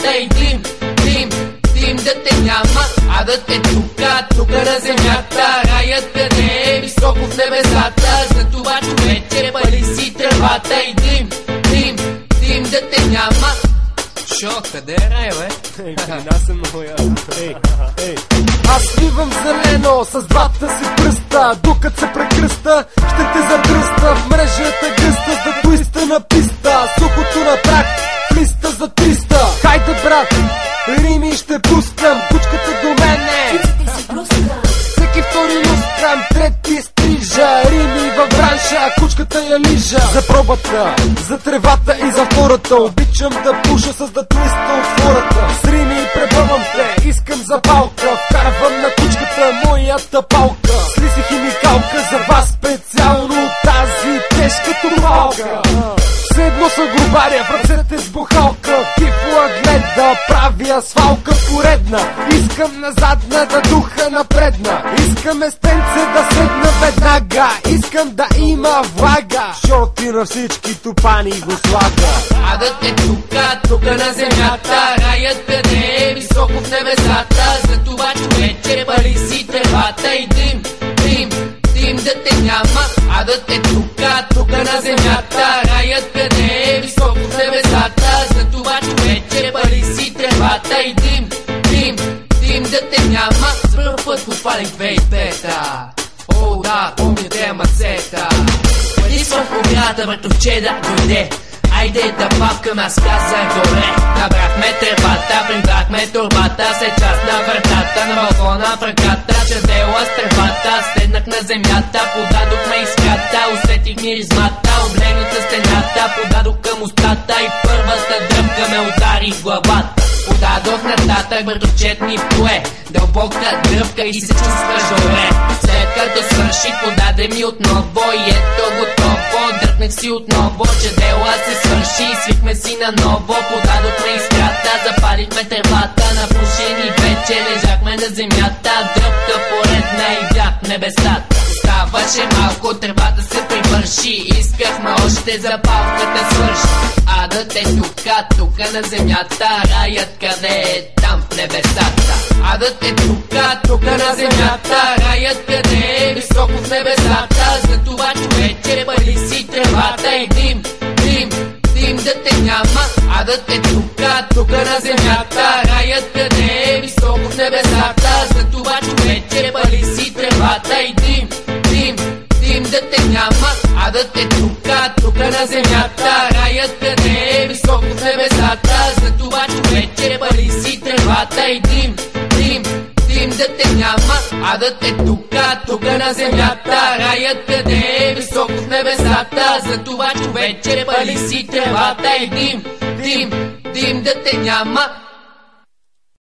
тревата и дим, дим, дим да те няма, адът е тука на земята. Раят къде е? Високо в небесата. За това човече пали си тревата и дим, дим, дим да те няма. Шо, къде е рай, бе? Аз сливам зелено с двата си пръста, докато се прекръста, ще те задръста. В мрежата гъста за туиста на писта, сухото на трак, в листа за 300. Хайде брат, рими ще пускам, кучката до мене, всеки втори лускам, трети стрижа. Рими във бранша, кучката я лижа. За пробата, за тревата и за втората, обичам да пуша с да твиста от хората. С рими пребъвам те, искам запалка, вкарвам на кучката моята палка. Слиси химикалка за вас специално, тази тежката палка. Все едно са грубаря, в ръцете с бухалка. Кифла гледа, прави асфалка поредна. Искам назадна да духа напредна. Искам естенце да седна веднага. Искам да има влага. Шорти на всички тупани го слага. Адът е тука на земята. Раят къде е? Високо в небесата. За това човече пали си тревата и дим, дим, дим да те няма. Адът е тука на земята. Раят къде е? Високо в небесата. За това човече пали си тревата и дим, дим, дим да те няма. За първ път попалих 2005-та. О, да, помня те мацета. Преди съм в оградата, братовче да дойде. Айде да павкам, аз казах добре. Набрахме тревата, прибрахме турбата. Се част на вратата, на балкона в ръката. Чадела с тревата, седнах на земята. Подадохме искрата, усетих миризмата. Облегната стената, подадох към устата. И първата дръпка ме удари в главата. Подадох нататък, братовчет ми пое дълбока дръпка и се чувстваш добре. След като свърши, подаде ми отново и ето готово. Дръпнах си отново, че дела се свърши. Свихме си наново, подадохме искрата. Запалихме тревата, напушени вече лежахме на земята. Дръпка поредна и бях в небесата. Ставаше малко, тревата се привърши. Искахме още, запалката свърши. Адът е тука на земята. Раят къде е? Там в небесата. Адът е тука на земята. Раят къде е? Високо в небесата. За това човече пали си тревата и дим, дим, дим да те няма. Адът е тука на земята. Раят къде е? Високо в небесата. За това човече пали си тревата и дим, дим, дим да те няма. Адът е тука на земята. Раят къде е? Високо в небесата. За това човече пали си тревата и дим, дим, дим да те няма. Адът е тука на земята. Раят къде е? Високо в небесата. За това човече пали си тревата и дим, дим, дим да те няма.